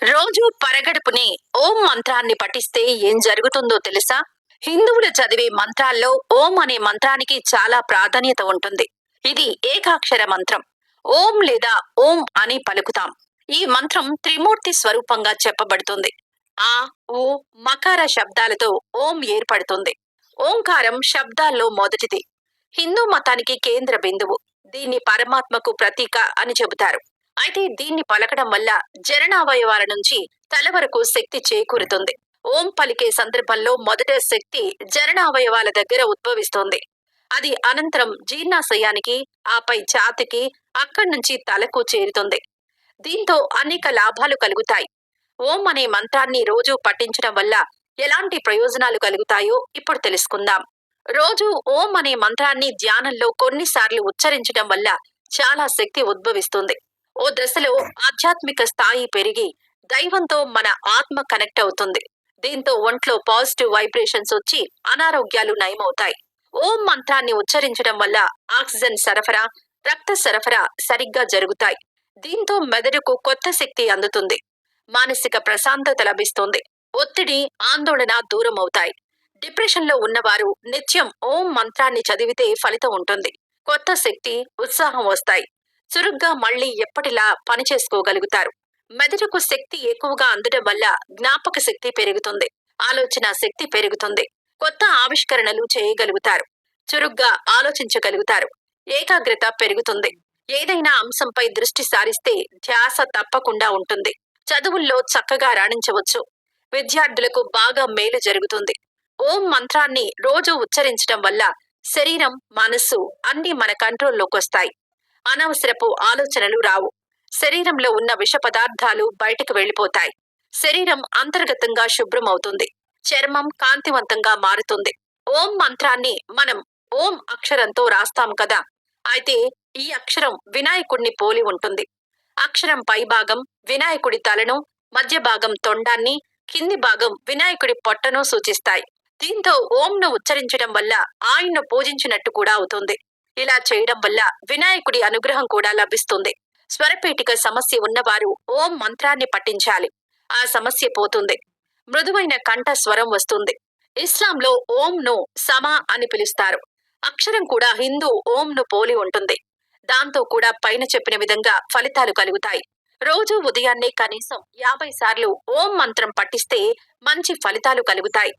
రోజు పరగడుపునే ఓం మంత్రాన్ని పఠిస్తే ఏం జరుగుతుందో తెలుసా? హిందువులు చదివే మంత్రాల్లో ఓం అనే మంత్రానికి చాలా ప్రాధాన్యత ఉంటుంది. ఇది ఏకాక్షర మంత్రం. ఓం లేదా ఓం అని పలుకుతాం. ఈ మంత్రం త్రిమూర్తి స్వరూపంగా చెప్పబడుతుంది. ఆ, ఊ, మకార శబ్దాలతో ఓం ఏర్పడుతుంది. ఓంకారం శబ్దాల్లో మొదటిది. హిందూ మతానికి కేంద్ర బిందువు. దీన్ని పరమాత్మకు ప్రతీక అని చెబుతారు. అయితే దీన్ని పలకడం వల్ల జననావయవాల నుంచి తల వరకు శక్తి చేకూరుతుంది. ఓం పలికే సందర్భంలో మొదట శక్తి జననావయవాల దగ్గర ఉద్భవిస్తుంది. అది అనంతరం జీర్ణాశయానికి, ఆపై ఛాతికి, అక్కడి నుంచి తలకు చేరుతుంది. దీంతో అనేక లాభాలు కలుగుతాయి. ఓం అనే మంత్రాన్ని రోజు పఠించడం వల్ల ఎలాంటి ప్రయోజనాలు కలుగుతాయో ఇప్పుడు తెలుసుకుందాం. రోజు ఓం అనే మంత్రాన్ని ధ్యానంలో కొన్నిసార్లు ఉచ్చరించడం వల్ల చాలా శక్తి ఉద్భవిస్తుంది. ఓ దశలో ఆధ్యాత్మిక స్థాయి పెరిగి దైవంతో మన ఆత్మ కనెక్ట్ అవుతుంది. దీంతో ఒంట్లో పాజిటివ్ వైబ్రేషన్స్ వచ్చి అనారోగ్యాలు నయమవుతాయి. ఓం మంత్రాన్ని ఉచ్చరించడం వల్ల ఆక్సిజన్ సరఫరా, రక్త సరఫరా సరిగ్గా జరుగుతాయి. దీంతో మెదడుకు కొత్త శక్తి అందుతుంది. మానసిక ప్రశాంతత లభిస్తుంది. ఒత్తిడి, ఆందోళన దూరం అవుతాయి. డిప్రెషన్లో ఉన్నవారు నిత్యం ఓం మంత్రాన్ని చదివితే ఫలితం ఉంటుంది. కొత్త శక్తి, ఉత్సాహం వస్తాయి. చురుగ్గా మళ్లీ ఎప్పటిలా పనిచేసుకోగలుగుతారు. మెదడుకు శక్తి ఎక్కువగా అందడం వల్ల జ్ఞాపక శక్తి పెరుగుతుంది. ఆలోచన శక్తి పెరుగుతుంది. కొత్త ఆవిష్కరణలు చేయగలుగుతారు. చురుగ్గా ఆలోచించగలుగుతారు. ఏకాగ్రత పెరుగుతుంది. ఏదైనా అంశంపై దృష్టి సారిస్తే ధ్యాస తప్పకుండా ఉంటుంది. చదువుల్లో చక్కగా రాణించవచ్చు. విద్యార్థులకు బాగా మేలు జరుగుతుంది. ఓం మంత్రాన్ని రోజు ఉచ్చరించడం వల్ల శరీరం, మనస్సు అన్నీ మన కంట్రోల్లోకొస్తాయి. అనవసరపు ఆలోచనలు రావు. శరీరంలో ఉన్న విష పదార్థాలు బయటకు వెళ్లిపోతాయి. శరీరం అంతర్గతంగా శుభ్రమవుతుంది. చర్మం కాంతివంతంగా మారుతుంది. ఓం మంత్రాన్ని మనం ఓం అక్షరంతో రాస్తాం కదా. అయితే ఈ అక్షరం వినాయకుడిని పోలి ఉంటుంది. అక్షరం పై భాగం వినాయకుడి తలను, మధ్య భాగం తొండాన్ని, కింది భాగం వినాయకుడి పొట్టను సూచిస్తాయి. దీంతో ఓంను ఉచ్చరించడం వల్ల ఆయన్ను పూజించినట్టు కూడా అవుతుంది. ఇలా చేయడం వల్ల వినాయకుడి అనుగ్రహం కూడా లభిస్తుంది. స్వరపేటిక సమస్య ఉన్నవారు ఓం మంత్రాన్ని పఠించాలి. ఆ సమస్య పోతుంది. మృదువైన కంఠ స్వరం వస్తుంది. ఇస్లాంలో ఓంను సమా అని పిలుస్తారు. అక్షరం కూడా హిందూ ఓంను పోలి ఉంటుంది. దాంతో కూడా పైన చెప్పిన విధంగా ఫలితాలు కలుగుతాయి. రోజు ఉదయాన్నే కనీసం 50 సార్లు ఓం మంత్రం పఠిస్తే మంచి ఫలితాలు కలుగుతాయి.